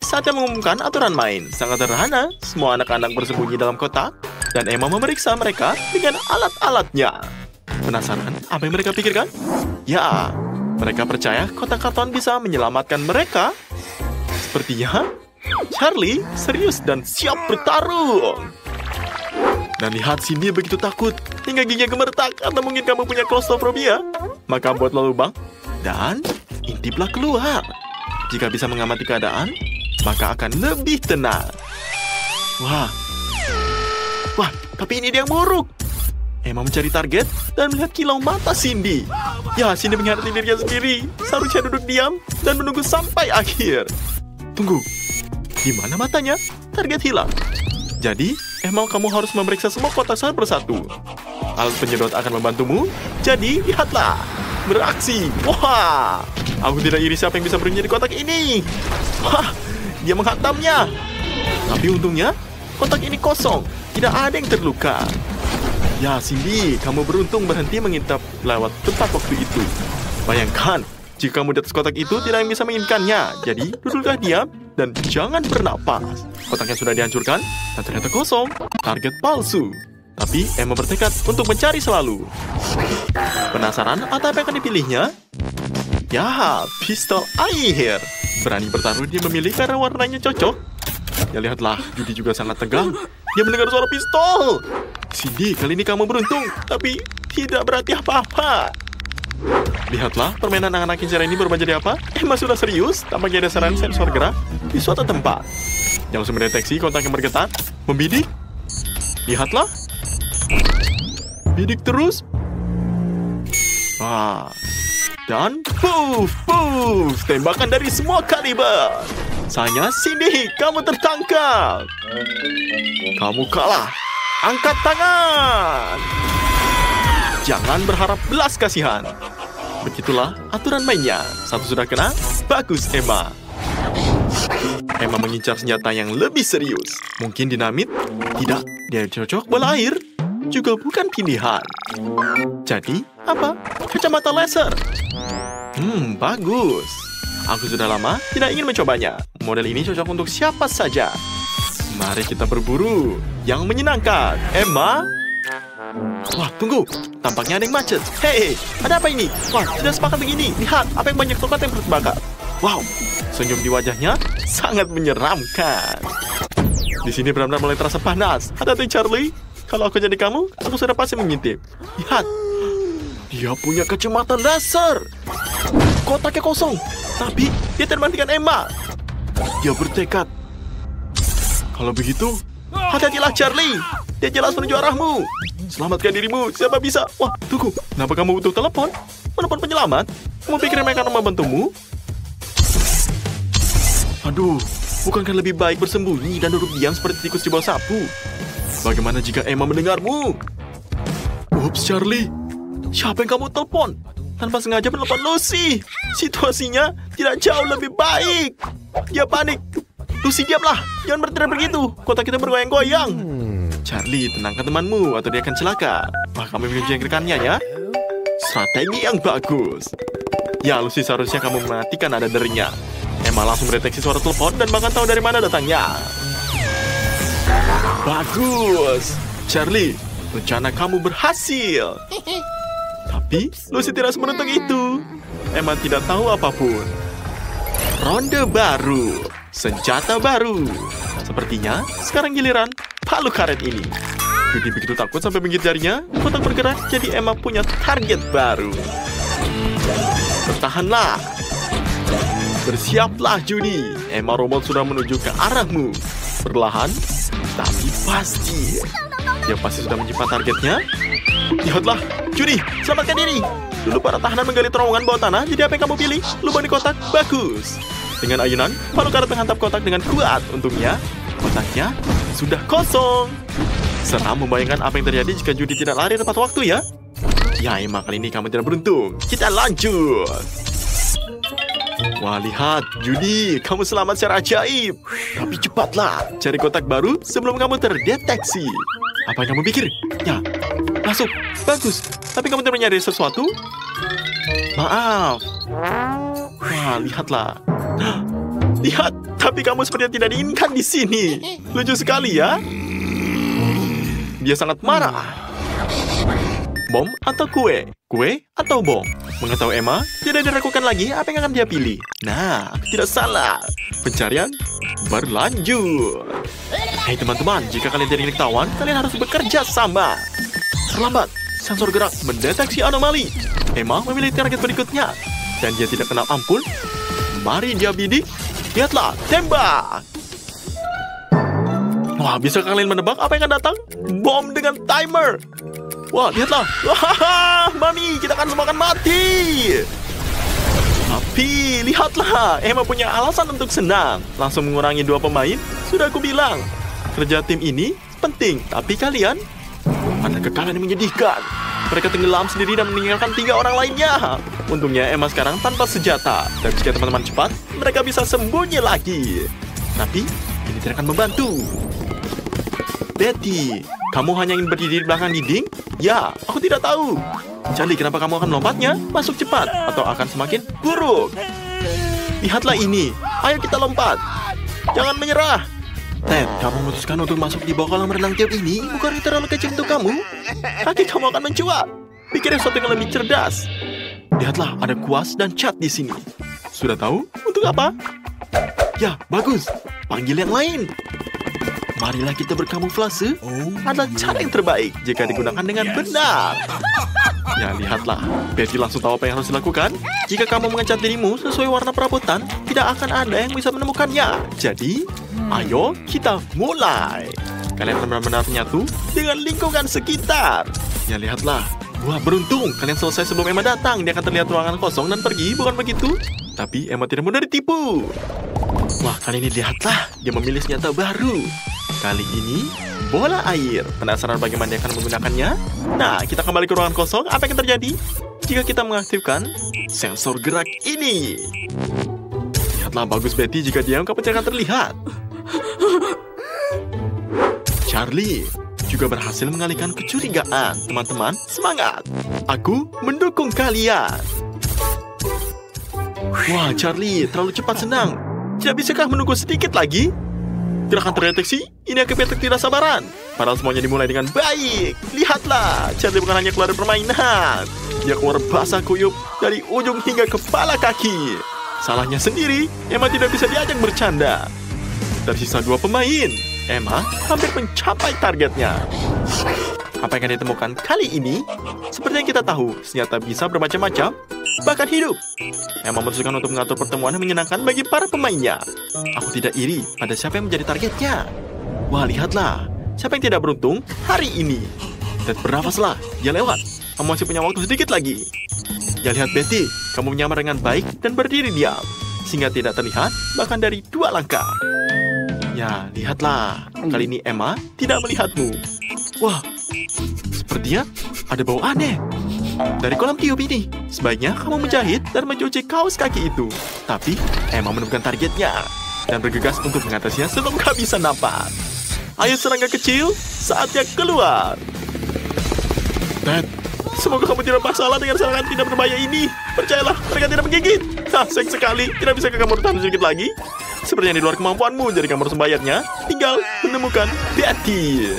saatnya mengumumkan aturan main. Sangat sederhana, semua anak-anak bersembunyi dalam kotak, dan Emma memeriksa mereka dengan alat-alatnya. Penasaran apa yang mereka pikirkan? Ya, mereka percaya kotak karton bisa menyelamatkan mereka. Sepertinya, Charlie serius dan siap bertarung. Dan lihat Cindy begitu takut, hingga giginya gemeretak, atau mungkin kamu punya klaustrofobia. Maka buatlah lubang, dan intiplah keluar. Jika bisa mengamati keadaan, maka akan lebih tenang. Wah, tapi ini dia yang buruk. Emma mencari target dan melihat kilau mata Cindy. Ya, Cindy menghadapi dirinya sendiri. Seharusnya duduk diam dan menunggu sampai akhir. Tunggu, di mana matanya? Target hilang. Jadi, Emma, kamu harus memeriksa semua kotak satu persatu. Alat penyedot akan membantumu. Jadi, lihatlah. Beraksi. Wah, aku tidak iri siapa yang bisa berbunyi di kotak ini. Wah, dia menghantamnya. Tapi untungnya, kotak ini kosong. Tidak ada yang terluka. Ya, Cindy, kamu beruntung berhenti mengintip lewat tempat waktu itu. Bayangkan, jika kamu di atas kotak itu tidak yang bisa menginginkannya. Jadi, duduklah diam dan jangan bernapas. Kotaknya sudah dihancurkan dan ternyata kosong. Target palsu. Tapi Emma bertekad untuk mencari selalu. Penasaran atau apa yang akan dipilihnya? Ya, pistol air. Berani bertaruh dia memilih karena warnanya cocok. Ya, lihatlah, Judy juga sangat tegang. Dia mendengar suara pistol. Cindy, kali ini kamu beruntung, tapi tidak berarti apa-apa. Lihatlah, permainan anak-anak kincir ini berubah jadi apa? Emma sudah serius, tampaknya ada saran sensor gerak di suatu tempat. Yang langsung mendeteksi kontak yang bergetar, membidik. Lihatlah. Bidik terus. Wah. Dan puff, tembakan dari semua kaliber. Sayangnya, Cindy, kamu tertangkap. Kamu kalah. Angkat tangan. Jangan berharap belas kasihan. Begitulah aturan mainnya. Satu sudah kena, bagus Emma. Emma mengincar senjata yang lebih serius. Mungkin dinamit? Tidak, dia cocok bola air. Juga bukan pilihan. Jadi, apa? Kacamata laser. Bagus. Aku sudah lama tidak ingin mencobanya. Model ini cocok untuk siapa saja. Mari kita berburu. Yang menyenangkan. Emma? Wah, tunggu. Tampaknya ada yang macet. Hei, ada apa ini? Wah, tidak sepakat begini. Lihat, apa yang banyak coklat yang terbakar. Wow, senyum di wajahnya sangat menyeramkan. Di sini benar-benar mulai terasa panas. Hati-hati, Charlie. Kalau aku jadi kamu, aku sudah pasti mengintip. Lihat, dia punya kacamata laser. Kotaknya kosong, tapi dia terbandingkan Emma. Dia bertekad. Kalau begitu, hati-hatilah Charlie. Dia jelas menuju arahmu. Selamatkan dirimu, siapa bisa? Wah, tunggu. Kenapa kamu butuh telepon? Telepon penyelamat? Kamu pikir mereka akan membantumu? Aduh, bukankah lebih baik bersembunyi dan duduk diam seperti tikus di bawah sapu? Bagaimana jika Emma mendengarmu? Ups, Charlie. Siapa yang kamu telepon? Tanpa sengaja menelpon Lucy. Situasinya tidak jauh lebih baik. Dia panik. Lucy, diamlah. Jangan berteriak begitu. Kotak kita bergoyang-goyang. Charlie, tenangkan temanmu atau dia akan celaka. Wah, kamu menjengkelkannya ya. Strategi yang bagus. Ya, Lucy, seharusnya kamu mematikan nada derinya. Emma langsung mendeteksi suara telepon dan bahkan tahu dari mana datangnya. Bagus. Charlie, rencana kamu berhasil. Tapi Lucy tidak seberuntung itu. Emma tidak tahu apapun. Ronde baru. Senjata baru. Sepertinya sekarang giliran palu karet ini. Judy begitu takut sampai menggigit jarinya. Kotak bergerak, jadi Emma punya target baru. Bertahanlah. Bersiaplah, Judy. Emma robot sudah menuju ke arahmu. Perlahan, tapi pasti. Dia pasti sudah menyimpan targetnya. Lihatlah, Judy, selamatkan diri. Dulu para tahanan menggali terowongan bawah tanah. Jadi apa yang kamu pilih? Lubang di kotak, bagus. Dengan ayunan, palu karet menghantam kotak dengan kuat. Untungnya, kotaknya sudah kosong. Seram membayangkan apa yang terjadi jika Judy tidak lari tepat waktu ya. Ya, Emma, kali ini kamu tidak beruntung. Kita lanjut. Wah, lihat, Judy, kamu selamat secara ajaib. Tapi cepatlah, cari kotak baru sebelum kamu terdeteksi. Apa yang kamu pikir? Ya, masuk, bagus. Tapi kamu tidak menyadari sesuatu? Maaf. Wah, lihatlah. Lihat, tapi kamu sepertinya tidak diinginkan di sini. Lucu sekali ya. Dia sangat marah. Bom atau kue? Kue atau bom? Mengetahui Emma, tidak diragukan lagi apa yang akan dia pilih. Nah, aku tidak salah. Pencarian berlanjut. Hei teman-teman, jika kalian tidak ingin ketahuan, kalian harus bekerja sama. Terlambat, sensor gerak mendeteksi anomali. Emma memilih target berikutnya. Dan dia tidak kenal ampun. Mari dia bidik. Lihatlah, tembak. Wah, bisa kalian menebak apa yang akan datang? Bom dengan timer. Wah, lihatlah. Wah, Mami, kita akan semua akan mati. Tapi, lihatlah. Emma punya alasan untuk senang. Langsung mengurangi 2 pemain. Sudah aku bilang. Kerja tim ini penting. Tapi kalian ada kekalahan yang menyedihkan. Mereka tenggelam sendiri dan meninggalkan 3 orang lainnya. Untungnya Emma sekarang tanpa senjata. Dan jika teman-teman cepat, mereka bisa sembunyi lagi. Tapi, ini tidak akan membantu. Betty, kamu hanya ingin berdiri di belakang dinding? Ya, aku tidak tahu. Charlie, kenapa kamu akan melompatnya? Masuk cepat, atau akan semakin buruk. Lihatlah ini. Ayo kita lompat. Jangan menyerah. Ted, kamu memutuskan untuk masuk di bawah kolam renang tiup ini? Bukan terlalu kecil untuk kamu? Kaki kamu akan mencuat. Pikirin sesuatu yang lebih cerdas. Lihatlah, ada kuas dan cat di sini. Sudah tahu? Untuk apa? Ya, bagus. Panggil yang lain. Marilah kita berkamuflase. Adalah cara yang terbaik jika digunakan dengan benar. Ya, lihatlah. Betty langsung tahu apa yang harus dilakukan. Jika kamu mengecat dirimu sesuai warna perabotan, tidak akan ada yang bisa menemukannya. Jadi, ayo kita mulai. Kalian benar-benar menyatu dengan lingkungan sekitar. Ya, lihatlah. Wah, beruntung. Kalian selesai sebelum Emma datang. Dia akan terlihat ruangan kosong dan pergi, bukan begitu? Tapi Emma tidak mudah ditipu. Wah, kali ini lihatlah. Dia memilih senjata baru. Kali ini, bola air. Penasaran bagaimana dia akan menggunakannya? Nah, kita kembali ke ruangan kosong. Apa yang terjadi jika kita mengaktifkan sensor gerak ini? Lihatlah, bagus Betty. Jika diam, kamu tidak akan terlihat. Charlie juga berhasil mengalihkan kecurigaan. Teman-teman, semangat. Aku mendukung kalian. Wah, Charlie, terlalu cepat senang. Tidak bisakah menunggu sedikit lagi? Gerakan terdeteksi, ini akibat ketidaksabaran. Padahal semuanya dimulai dengan baik. Lihatlah, Charlie bukan hanya keluar dari permainan. Dia keluar basah kuyup dari ujung hingga kepala kaki. Salahnya sendiri, Emma tidak bisa diajak bercanda. Tersisa 2 pemain. Emma hampir mencapai targetnya. Apa yang akan ditemukan kali ini? Seperti yang kita tahu, senjata bisa bermacam-macam, bahkan hidup. Emma memutuskan untuk mengatur pertemuan yang menyenangkan bagi para pemainnya. Aku tidak iri pada siapa yang menjadi targetnya. Wah, lihatlah. Siapa yang tidak beruntung hari ini? Dan bernafaslah, dia lewat. Kamu masih punya waktu sedikit lagi. Ya, lihat Betty, kamu menyamar dengan baik dan berdiri diam. Sehingga tidak terlihat, bahkan dari 2 langkah. Ya, lihatlah. Kali ini Emma tidak melihatmu. Wah, sepertinya ada bau aneh dari kolam tiup ini. Sebaiknya kamu menjahit dan mencuci kaos kaki itu. Tapi Emma menemukan targetnya dan bergegas untuk mengatasinya sebelum kehabisan napas. Ayo serangga kecil, saatnya keluar. Ted, semoga kamu tidak masalah dengan serangan tidak berbahaya ini. Percayalah, mereka tidak menggigit. Sayang sekali, tidak bisa kamu bertahan sedikit lagi? Sepertinya di luar kemampuanmu, jadi kamu harus membayarnya. Tinggal menemukan Betty.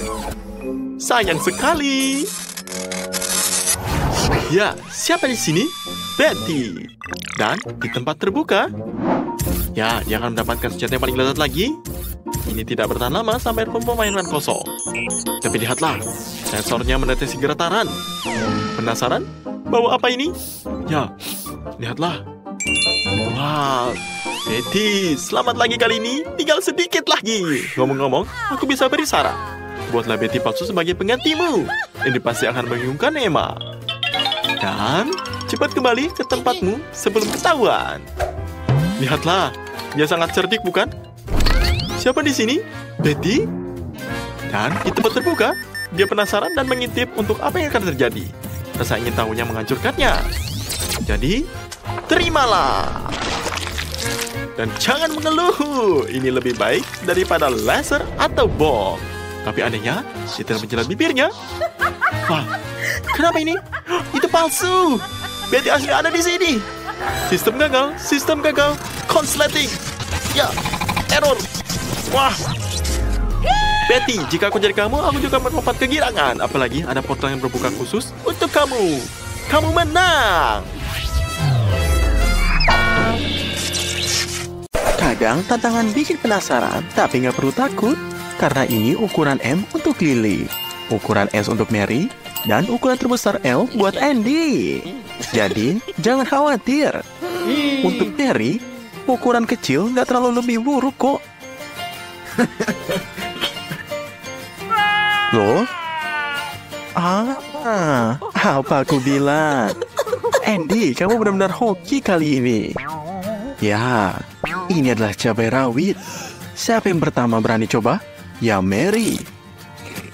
Sayang sekali. Ya, siapa di sini? Betty. Dan di tempat terbuka. Ya, dia akan mendapatkan senjata yang paling lezat lagi. Ini tidak bertahan lama sampai permainan kosong. Tapi lihatlah, sensornya mendeteksi getaran. Penasaran? Bawa apa ini? Ya, lihatlah. Wow, Betty, selamat lagi kali ini. Tinggal sedikit lagi. Ngomong-ngomong, aku bisa beri saran. Buatlah Betty palsu sebagai penggantimu. Ini pasti akan membingungkan Emma. Dan cepat kembali ke tempatmu sebelum ketahuan. Lihatlah, dia sangat cerdik bukan? Siapa di sini? Betty? Dan di tempat terbuka, dia penasaran dan mengintip untuk apa yang akan terjadi. Rasa ingin tahunya menghancurkannya. Jadi, terimalah. Dan jangan mengeluh. Ini lebih baik daripada laser atau bom. Tapi anehnya, dia tidak menjilat bibirnya. Wah, kenapa ini? Itu palsu. Betty asli ada di sini. Sistem gagal, konsleting. Ya, error. Wah. Betty, jika aku jadi kamu, aku juga melompat kegirangan. Apalagi ada portal yang berbuka khusus untuk kamu. Kamu menang. Kadang tantangan bikin penasaran, tapi nggak perlu takut. Karena ini ukuran M untuk Lily, ukuran S untuk Mary, dan ukuran terbesar L buat Andy. Jadi, jangan khawatir. Untuk Mary, ukuran kecil nggak terlalu lebih buruk kok. Loh? Apa aku bilang? Andy, kamu benar-benar hoki kali ini. Ya, ini adalah cabai rawit. Siapa yang pertama berani coba? Ya, Mary.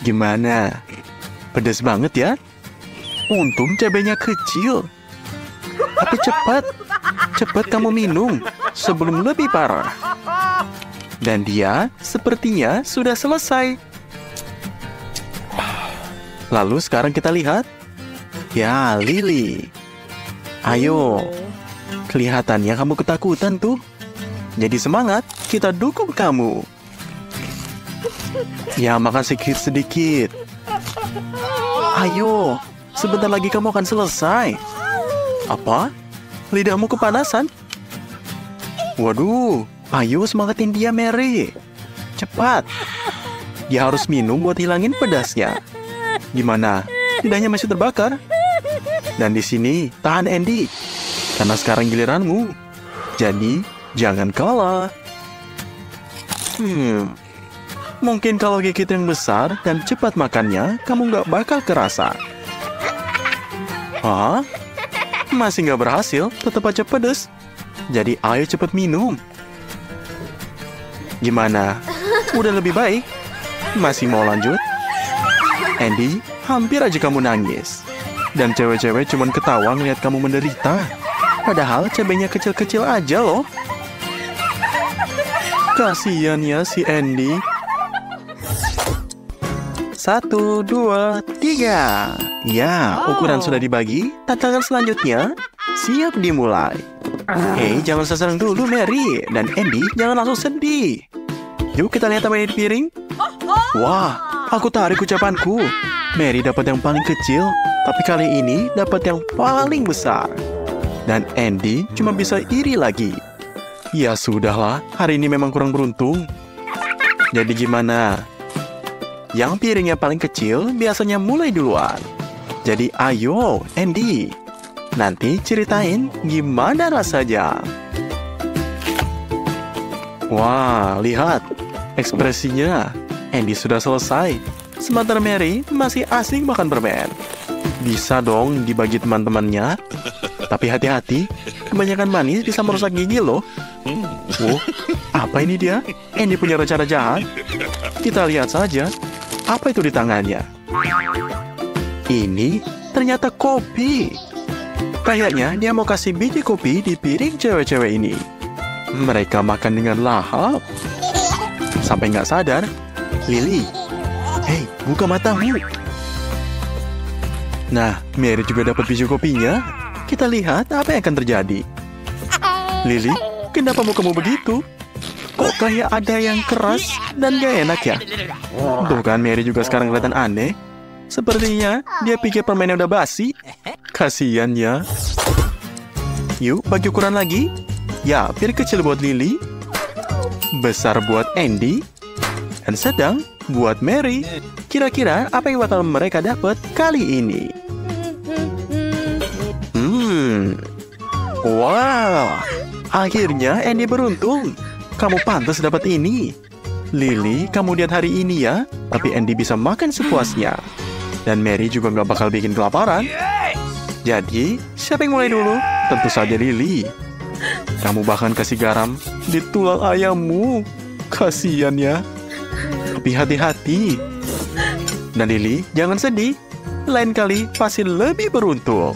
Gimana? Pedas banget ya? Untung cabainya kecil. Tapi cepat kamu minum sebelum lebih parah. Dan dia sepertinya sudah selesai. Lalu sekarang kita lihat. Ya, Lily. Ayo. Kelihatannya kamu ketakutan tuh. Jadi semangat, kita dukung kamu. Ya, makan sedikit-sedikit. Ayo, sebentar lagi kamu akan selesai. Apa? Lidahmu kepanasan? Waduh, ayo semangatin dia, Mary. Cepat. Dia harus minum buat hilangin pedasnya. Gimana? Lidahnya masih terbakar? Dan di sini, tahan Andy. Karena sekarang giliranmu. Jadi, jangan kalah. Mungkin kalau gigit yang besar dan cepat makannya, kamu nggak bakal kerasa. Hah? Masih nggak berhasil, tetap aja pedes. Jadi ayo cepat minum. Gimana? Udah lebih baik? Masih mau lanjut? Andy, hampir aja kamu nangis. Dan cewek-cewek cuman ketawa ngeliat kamu menderita. Padahal cabenya kecil-kecil aja loh. Kasian ya si Andy. 1, 2, 3. Ya, ukuran sudah dibagi. Tantangan selanjutnya siap dimulai. Hei, jangan sesering dulu Mary. Dan Andy, jangan langsung sedih. Yuk kita lihat apa yang di piring. Wah, aku tarik ucapanku. Mary dapat yang paling kecil, tapi kali ini dapat yang paling besar. Dan Andy cuma bisa iri lagi. Ya sudahlah, hari ini memang kurang beruntung. Jadi gimana? Yang piringnya paling kecil biasanya mulai duluan. Jadi ayo, Andy. Nanti ceritain gimana rasanya. Wah, lihat. Ekspresinya. Andy sudah selesai. Sementara Mary masih asing makan permen. Bisa dong dibagi teman-temannya. Tapi hati-hati, kebanyakan manis bisa merusak gigi loh. Apa ini dia? Andy punya rencana jahat? Kita lihat saja. Apa itu di tangannya? Ini ternyata kopi. Kayaknya dia mau kasih biji kopi di piring cewek-cewek ini. Mereka makan dengan lahap. Sampai nggak sadar. Lily, hei, buka matamu. Nah, Mary juga dapat biji kopinya. Kita lihat apa yang akan terjadi. Lily, kenapa mukamu begitu? Kok kayak ada yang keras dan gak enak ya? Tuh kan, Mary juga sekarang kelihatan aneh. Sepertinya dia pikir permennya udah basi. Kasian ya. Yuk, bagi ukuran lagi. Ya, piring kecil buat Lily. Besar buat Andy. Dan sedang buat Mary. Kira-kira apa yang bakal mereka dapat kali ini? Wow, akhirnya Andy beruntung. Kamu pantas dapat ini. Lily, kamu lihat hari ini ya. Tapi Andy bisa makan sepuasnya. Dan Mary juga nggak bakal bikin kelaparan. Jadi, siapa yang mulai dulu? Tentu saja Lily. Kamu bahkan kasih garam di tulang ayammu. Kasian ya. Tapi hati-hati. Dan Lily, jangan sedih. Lain kali pasti lebih beruntung.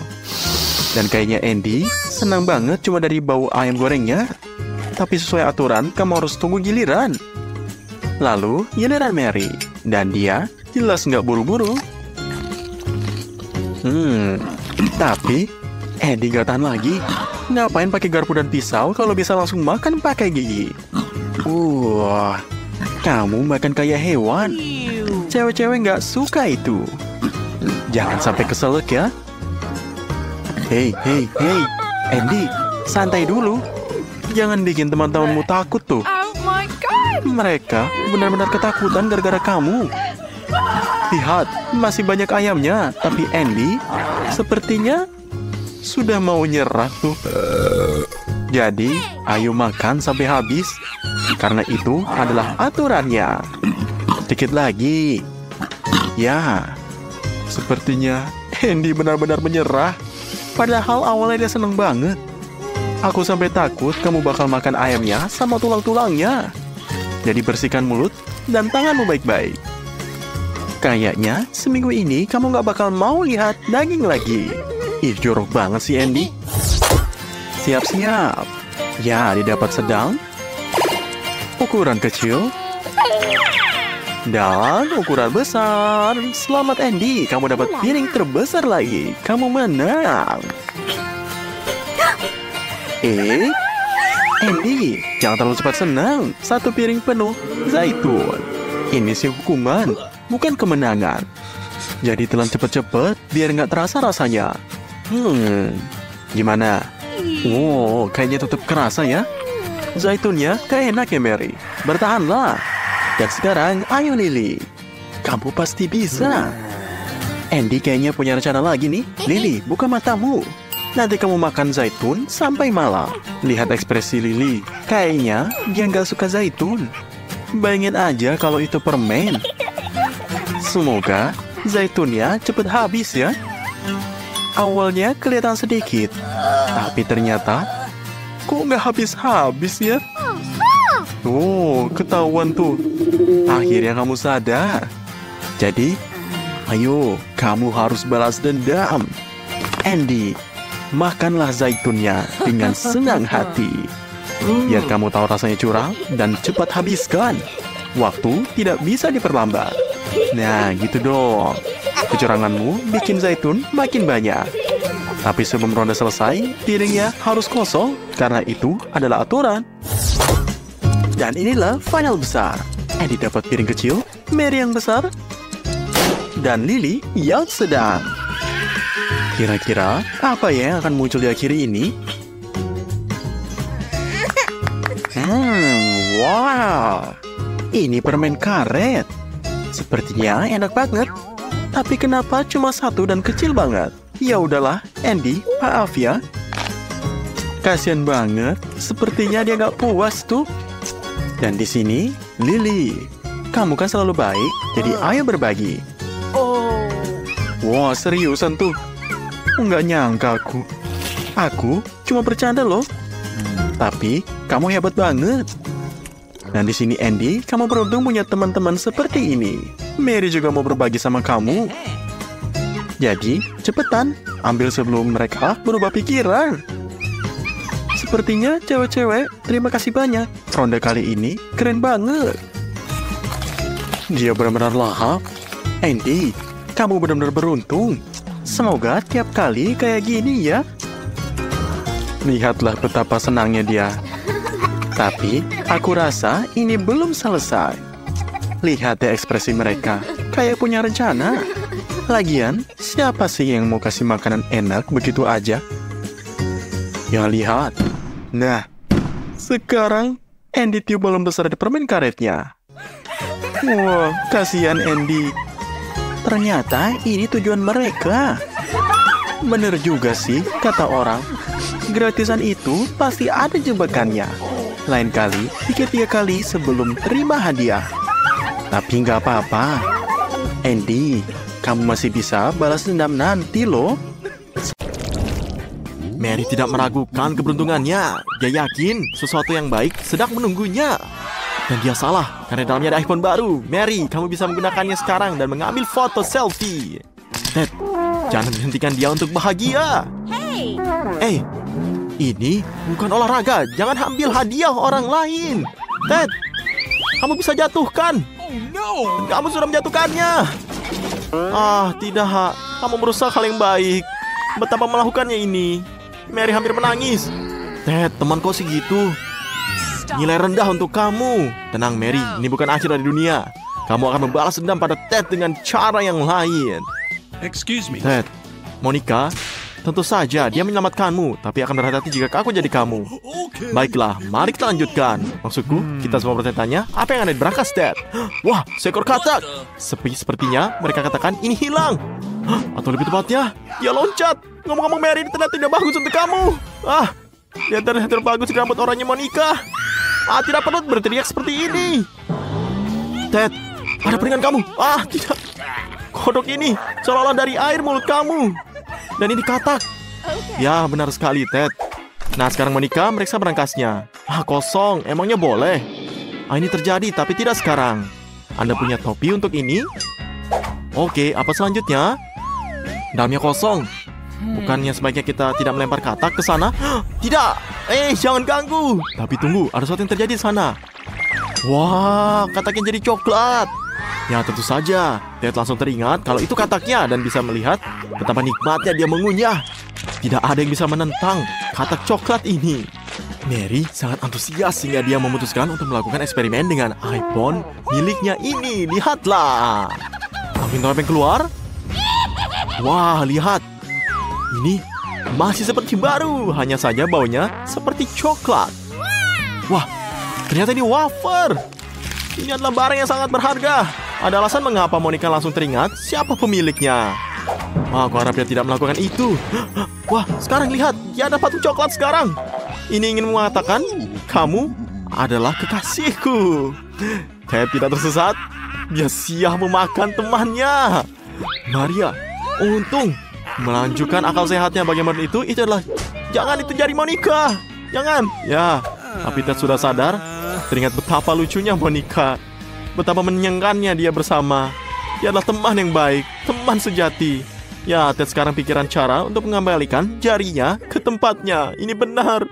Dan kayaknya Andy senang banget cuma dari bau ayam gorengnya. Tapi sesuai aturan, kamu harus tunggu giliran. Lalu, giliran Mary. Dan dia jelas nggak buru-buru. Tapi Andy nggak tahan lagi. Ngapain pakai garpu dan pisau kalau bisa langsung makan pakai gigi? Kamu makan kayak hewan. Cewek-cewek nggak suka itu. Jangan sampai keselak ya. Hei, Andy, santai dulu. Jangan bikin teman-temanmu takut tuh. Oh my god! Mereka benar-benar ketakutan gara-gara kamu. Lihat, masih banyak ayamnya. Tapi Andy sepertinya sudah mau nyerah tuh. Jadi, ayo makan sampai habis. Karena itu adalah aturannya. Sedikit lagi. Ya, sepertinya Andy benar-benar menyerah. Padahal awalnya dia seneng banget. Aku sampai takut kamu bakal makan ayamnya sama tulang-tulangnya. Jadi bersihkan mulut dan tanganmu baik-baik. Kayaknya seminggu ini kamu gak bakal mau lihat daging lagi. Ih, jorok banget sih Andy. Siap-siap. Ya, didapat sedang, ukuran kecil, dan ukuran besar. Selamat Andy, kamu dapat piring terbesar lagi. Kamu menang. Andy, jangan terlalu cepat senang. Satu piring penuh zaitun. Ini sih hukuman, bukan kemenangan. Jadi telan cepet-cepet biar nggak terasa rasanya. Gimana? Wow, kayaknya tetap kerasa ya. Zaitunnya kayak enak ya Mary. Bertahanlah. Dan sekarang, ayo Lily. Kamu pasti bisa. Andy kayaknya punya rencana lagi nih. Lily, buka matamu. Nanti kamu makan zaitun sampai malam. Lihat ekspresi Lily. Kayaknya dia nggak suka zaitun. Bayangin aja kalau itu permen. Semoga zaitunnya cepet habis ya. Awalnya kelihatan sedikit. Tapi ternyata kok nggak habis-habis ya. Ketahuan tuh. Akhirnya kamu sadar. Jadi, ayo, kamu harus balas dendam. Andy, makanlah zaitunnya dengan senang hati. Biar kamu tahu rasanya curang dan cepat habiskan. Waktu tidak bisa diperlambat. Nah, gitu dong. Kecuranganmu bikin zaitun makin banyak. Tapi sebelum ronde selesai, piringnya harus kosong karena itu adalah aturan. Dan inilah final besar. Andy dapat piring kecil, Mary yang besar, dan Lily yang sedang. Kira-kira apa ya yang akan muncul di akhir ini? Wow, ini permen karet. Sepertinya enak banget. Tapi kenapa cuma satu dan kecil banget? Ya udahlah, Andy, maaf ya. Kasian banget. Sepertinya dia nggak puas tuh. Dan di sini, Lily. Kamu kan selalu baik, jadi ayo berbagi. Wah, seriusan tuh. Nggak nyangka aku. Aku cuma bercanda loh. Tapi kamu hebat banget. Dan di sini Andy, kamu beruntung punya teman-teman seperti ini. Mary juga mau berbagi sama kamu. Jadi, cepetan, ambil sebelum mereka berubah pikiran. Sepertinya cewek-cewek, terima kasih banyak. Ronde kali ini keren banget. Dia benar-benar lahap. Andy, kamu benar-benar beruntung. Semoga tiap kali kayak gini ya. Lihatlah betapa senangnya dia. Tapi, aku rasa ini belum selesai. Lihat deh ekspresi mereka, kayak punya rencana. Lagian, siapa sih yang mau kasih makanan enak begitu aja? Ya lihat. Nah, sekarang Andy tiup balon besar di permen karetnya. Wah, kasihan Andy. Ternyata ini tujuan mereka. Bener juga sih, kata orang. Gratisan itu pasti ada jebakannya. Lain kali, pikir 3 kali sebelum terima hadiah. Tapi nggak apa-apa. Andy, kamu masih bisa balas dendam nanti loh. Mary tidak meragukan keberuntungannya. Dia yakin sesuatu yang baik sedang menunggunya. Dan dia salah, karena dalamnya ada iPhone baru. Mary, kamu bisa menggunakannya sekarang dan mengambil foto selfie. Ted, jangan hentikan dia untuk bahagia. Hey, ini bukan olahraga. Jangan ambil hadiah orang lain. Ted, kamu bisa jatuhkan. Kamu sudah menjatuhkannya. Ah, tidak. Kamu merusak hal yang baik. Betapa melakukannya ini. Mary hampir menangis. Ted, teman kau sih gitu. Nilai rendah untuk kamu. Tenang Mary, ini bukan akhir dari dunia. Kamu akan membalas dendam pada Ted dengan cara yang lain. Excuse me. Ted, Monica, tentu saja dia menyelamatkanmu, tapi akan berhati-hati jika aku jadi kamu. Baiklah, mari kita lanjutkan. Maksudku, kita semua bertanya, apa yang ada di berangkas Ted? Wah, seekor katak. Sepertinya mereka katakan ini hilang. Atau lebih tepatnya, dia loncat. Ngomong-ngomong Mary, ini ternyata tidak bagus untuk kamu. Dia terlihat bagus di rambut oranye Monica. Tidak perlu berteriak seperti ini. Ted, ada piringan kamu. Tidak. Kodok ini seolah-olah dari air mulut kamu. Dan ini katak. Ya, benar sekali, Ted. Nah, sekarang Monica meriksa berangkasnya. Kosong. Emangnya boleh? Ini terjadi, tapi tidak sekarang. Anda punya topi untuk ini? Oke, apa selanjutnya? Dalamnya kosong. Bukannya sebaiknya kita tidak melempar katak ke sana? Tidak! Jangan ganggu! Tapi tunggu, ada sesuatu yang terjadi di sana. Wah, kataknya jadi coklat. Ya, tentu saja. Ted langsung teringat kalau itu kataknya dan bisa melihat betapa nikmatnya dia mengunyah. Tidak ada yang bisa menentang katak coklat ini. Mary sangat antusias sehingga dia memutuskan untuk melakukan eksperimen dengan iPhone miliknya ini. Lihatlah. Angin topeng keluar. Wah, lihat. Ini masih seperti baru, hanya saja baunya seperti coklat. Wah, ternyata ini wafer. Ini adalah barang yang sangat berharga. Ada alasan mengapa Monica langsung teringat siapa pemiliknya. Aku harap dia tidak melakukan itu. Wah, sekarang lihat, dia ada patung coklat sekarang. Ini ingin mengatakan kamu adalah kekasihku. Ted tidak tersesat. Dia siap memakan temannya. Maria, untung melanjutkan akal sehatnya. Bagaimana itu adalah jangan, itu jari Monica. Jangan. Ya, tapi Ted sudah sadar. Teringat betapa lucunya Monica, betapa menyenangkannya dia bersama. Dia adalah teman yang baik, teman sejati. Ya, Ted sekarang pikiran cara untuk mengembalikan jarinya ke tempatnya. Ini benar.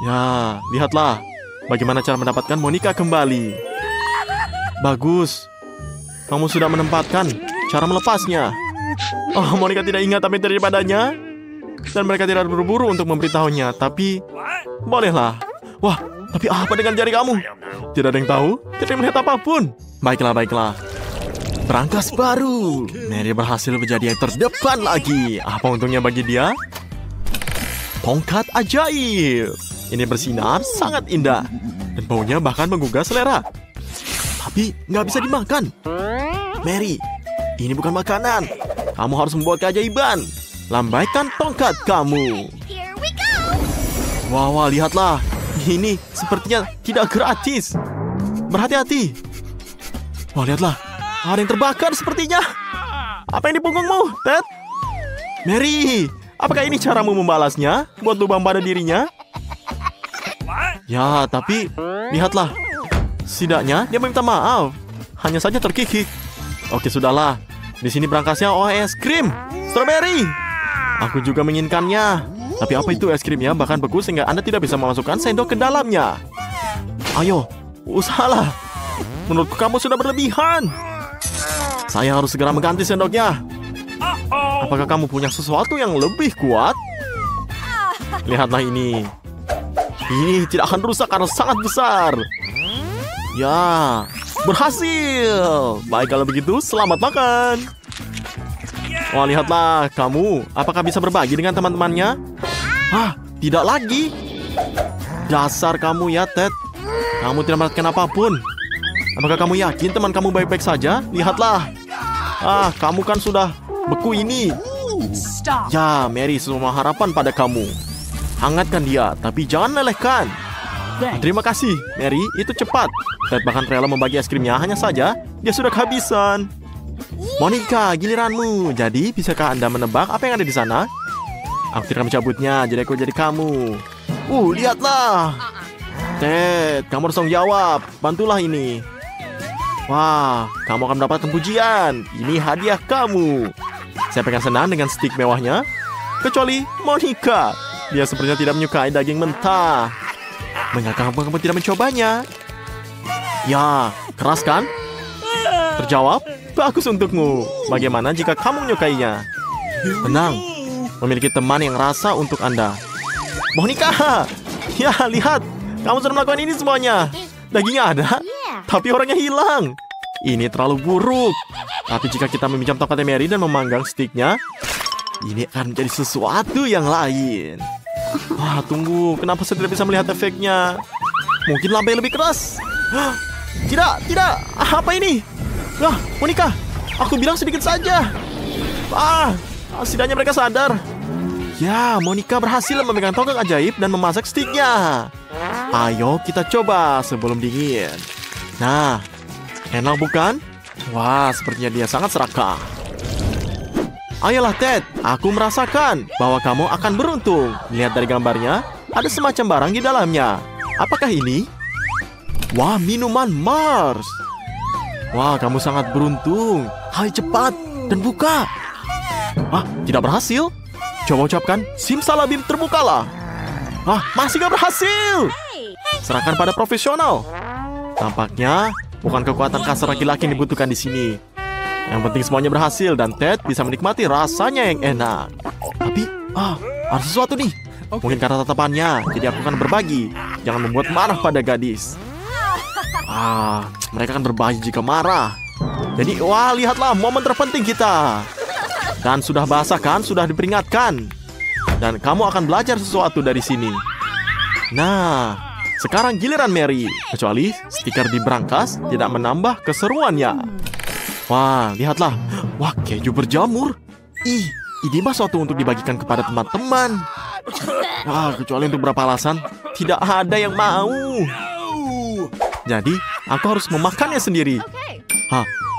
Ya, lihatlah bagaimana cara mendapatkan Monica kembali. Bagus. Kamu sudah menempatkan cara melepasnya. Monica tidak ingat apa yang terjadi padanya. Dan mereka tidak berburu untuk memberitahunya. Tapi, bolehlah. Wah, tapi apa dengan jari kamu? Tidak ada yang tahu. Tidak melihat apapun. Baiklah. Berangkas baru. Mary berhasil menjadi yang terdepan lagi. Apa untungnya bagi dia? Tongkat ajaib. Ini bersinar sangat indah. Dan baunya bahkan menggugah selera. Tapi nggak bisa dimakan. Mary, ini bukan makanan. Kamu harus membuat keajaiban. Lambaikan tongkat kamu. Wah, lihatlah. Ini sepertinya tidak gratis. Berhati-hati. Wah, lihatlah. Ada yang terbakar sepertinya. Apa yang di punggungmu, Ted? Mary, apakah ini caramu membalasnya? Buat lubang pada dirinya? Ya, tapi lihatlah. Setidaknya dia meminta maaf. Hanya saja terkikik. Oke, sudahlah. Di sini berangkasnya es krim strawberry. Aku juga menginginkannya. Tapi apa itu es krimnya bahkan beku sehingga Anda tidak bisa memasukkan sendok ke dalamnya. Ayo, usahalah. Menurutku kamu sudah berlebihan. Saya harus segera mengganti sendoknya. Apakah kamu punya sesuatu yang lebih kuat? Lihatlah ini. Ini tidak akan rusak karena sangat besar. Ya, berhasil. Baik kalau begitu, selamat makan. Wah, lihatlah kamu. Apakah bisa berbagi dengan teman-temannya? Tidak lagi. Dasar kamu ya, Ted. Kamu tidak melakukan apapun. Apakah kamu yakin teman kamu baik-baik saja? Lihatlah. Kamu kan sudah beku ini. Ya, Mary, semua harapan pada kamu. Hangatkan dia, tapi jangan lelehkan. Terima kasih, Mary. Itu cepat. Ted bahkan rela membagi es krimnya, hanya saja dia sudah kehabisan. Monica, giliranmu. Jadi, bisakah Anda menebak apa yang ada di sana? Aku tidak mencabutnya, jadi aku jadi kamu. Lihatlah. Ted, kamu harus tanggung jawab. Bantulah ini. Wah, kamu akan mendapatkan pujian. Ini hadiah kamu. Saya pengen senang dengan stik mewahnya. Kecuali Monica. Dia sepertinya tidak menyukai daging mentah. Mengapa kamu tidak mencobanya? Ya, keras kan? Terjawab, bagus untukmu. Bagaimana jika kamu menyukainya? Tenang, memiliki teman yang rasa untuk Anda. Monica, ya lihat, kamu sudah melakukan ini semuanya. Dagingnya ada, tapi orangnya hilang. Ini terlalu buruk. Tapi jika kita meminjam tongkatnya Mary dan memanggang stiknya, ini akan menjadi sesuatu yang lain. Wah, tunggu. Kenapa saya tidak bisa melihat efeknya? Mungkin lambai lebih keras. Tidak. Apa ini? Monica, aku bilang sedikit saja. Setidaknya mereka sadar. Ya, Monica berhasil memegang tongkat ajaib dan memasak stiknya. Ayo kita coba sebelum dingin. Nah, enak bukan? Wah, sepertinya dia sangat serakah. Ayolah Ted, aku merasakan bahwa kamu akan beruntung. Lihat dari gambarnya, ada semacam barang di dalamnya. Apakah ini? Wah, minuman Mars. Wah, kamu sangat beruntung. Hai, cepat dan buka. Tidak berhasil. Coba ucapkan, simsalabim terbukalah. Masih gak berhasil. Serahkan pada profesional. Tampaknya bukan kekuatan kasar laki-laki yang dibutuhkan di sini. Yang penting semuanya berhasil dan Ted bisa menikmati rasanya yang enak. Tapi, ada sesuatu nih. Mungkin karena tatapannya, jadi aku akan berbagi. Jangan membuat marah pada gadis. Mereka akan berbahaya jika marah. Jadi, lihatlah momen terpenting kita. Dan sudah basah kan, sudah diperingatkan. Dan kamu akan belajar sesuatu dari sini. Nah, sekarang giliran Mary. Kecuali stiker di brankas tidak menambah keseruannya. Wah, lihatlah. Wah, keju berjamur. Ini mah suatu untuk dibagikan kepada teman-teman. Kecuali untuk berapa alasan, tidak ada yang mau. Jadi, aku harus memakannya sendiri.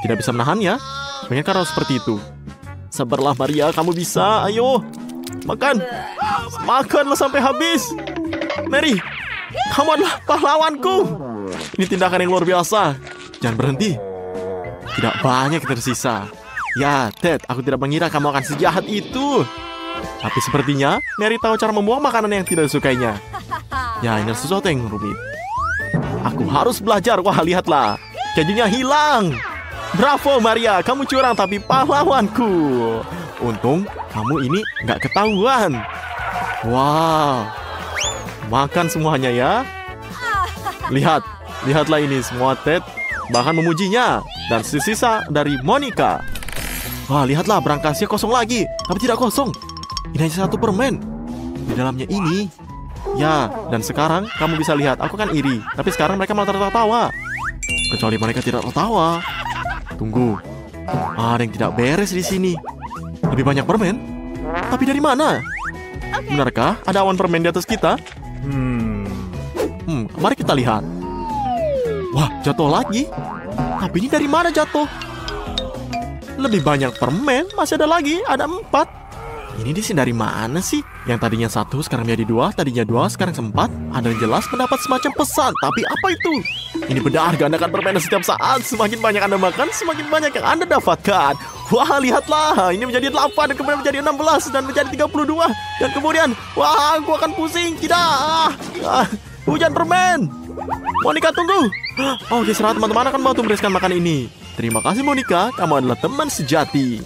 Tidak bisa menahannya. Mungkin karena seperti itu. Sabarlah Maria, kamu bisa. Ayo, makan. Makanlah sampai habis. Mary, kamu adalah pahlawanku. Ini tindakan yang luar biasa. Jangan berhenti. Tidak banyak yang tersisa. Ya, Ted, aku tidak mengira kamu akan sejahat itu. Tapi sepertinya Mary tahu cara membuang makanan yang tidak disukainya. Ya, ini sesuatu yang rumit. Aku harus belajar. Wah, lihatlah. Kejunya hilang. Bravo, Maria. Kamu curang tapi pahlawanku. Untung kamu ini nggak ketahuan. Wow. Makan semuanya ya. Lihatlah ini semua Ted. Bahkan memujinya. Dan sisa dari Monica. Wah, lihatlah berangkasnya kosong lagi. Tapi tidak kosong. Ini hanya satu permen. Di dalamnya ini. Ya, dan sekarang kamu bisa lihat. Aku kan iri. Tapi sekarang mereka malah tertawa. Kecuali mereka tidak tertawa. Tunggu. Ada yang tidak beres di sini. Lebih banyak permen. Tapi dari mana? Benarkah ada awan permen di atas kita? Mari kita lihat. Wah, jatuh lagi. Tapi ini dari mana jatuh? Lebih banyak permen. Masih ada lagi. Ada 4. Ini di sini dari mana sih? Yang tadinya 1 sekarang menjadi 2. Tadinya 2 sekarang 4. Ada yang jelas mendapat semacam pesan. Tapi apa itu? Ini benar, gandakan permen setiap saat. Semakin banyak Anda makan, semakin banyak yang Anda dapatkan. Wah, lihatlah. Ini menjadi 8 dan kemudian menjadi 16 dan menjadi 32. Dan kemudian, wah, aku akan pusing. Tidak. Hujan permen. Monica, tunggu. Oke, istirahat teman-teman akan bantu membereskan makan ini. Terima kasih Monica, kamu adalah teman sejati.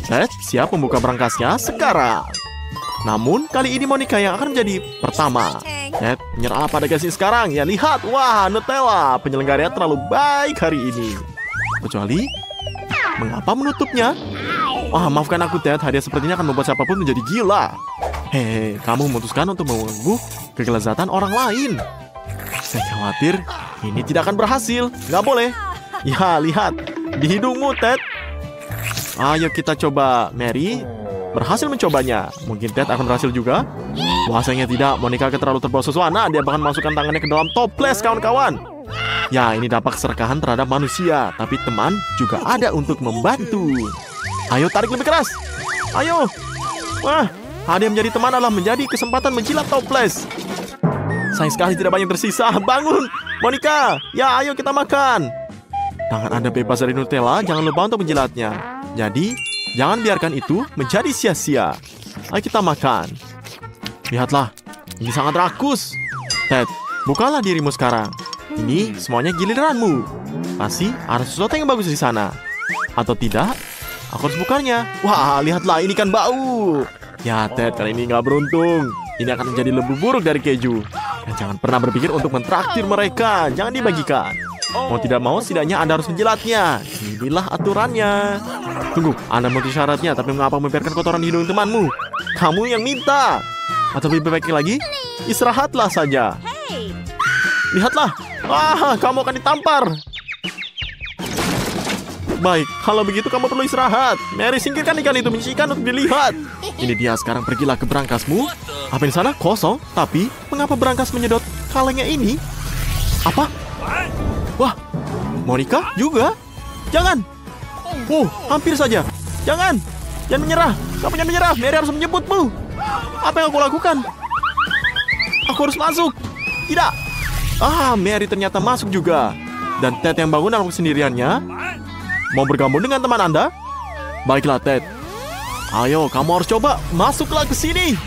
Ted siap membuka berangkasnya sekarang. Namun kali ini Monica yang akan menjadi pertama. Ted menyerahlah pada gasnya sekarang. Ya lihat, wah Nutella. Penyelenggaranya terlalu baik hari ini. Kecuali, mengapa menutupnya? Maafkan aku Ted, hadiah sepertinya akan membuat siapapun menjadi gila. Hehe, kamu memutuskan untuk mengganggu kelezatan orang lain. Saya khawatir ini tidak akan berhasil. Nggak boleh. Ya lihat, di hidungmu Ted. Ayo kita coba. Mary berhasil mencobanya. Mungkin Ted akan berhasil juga. Bahasanya tidak. Monica terlalu terbawa suasana. Dia bahkan masukkan tangannya ke dalam toples kawan-kawan. Ya, ini dampak keserakahan terhadap manusia. Tapi teman juga ada untuk membantu. Ayo tarik lebih keras. Ayo. Wah, hadiah menjadi teman adalah menjadi kesempatan menjilat toples. Sayang sekali tidak banyak tersisa. Bangun Monica. Ya, ayo kita makan. Tangan Anda bebas dari Nutella. Jangan lupa untuk menjilatnya. Jadi, jangan biarkan itu menjadi sia-sia. Ayo kita makan. Lihatlah, ini sangat rakus. Ted, bukalah dirimu sekarang. Ini semuanya giliranmu. Pasti ada sesuatu yang bagus di sana. Atau tidak, aku harus bukanya. Wah, lihatlah, ini kan bau. Ya, Ted, kali ini nggak beruntung. Ini akan menjadi lebih buruk dari keju. Dan jangan pernah berpikir untuk mentraktir mereka. Jangan dibagikan. Mau tidak mau, setidaknya Anda harus menjilatnya. Inilah aturannya. Tunggu, Anda mengerti syaratnya, tapi mengapa membiarkan kotoran di hidung temanmu? Kamu yang minta. Atau lebih baik lagi, istirahatlah saja. Lihatlah. Kamu akan ditampar. Baik, kalau begitu kamu perlu istirahat. Mary, singkirkan ikan itu, menyisikan untuk dilihat. Ini dia, sekarang pergilah ke berangkasmu. Apa di sana? Kosong. Tapi, mengapa berangkas menyedot kalengnya ini? Apa? Wah, Monica juga? Jangan. Hampir saja. Jangan menyerah. Kamu jangan menyerah. Mary harus menjemputmu. Apa yang aku lakukan? Aku harus masuk. Tidak. Mary ternyata masuk juga. Dan Ted yang bangun dalam kesendiriannya. Mau bergabung dengan teman Anda? Baiklah, Ted. Ayo, kamu harus coba. Masuklah ke sini.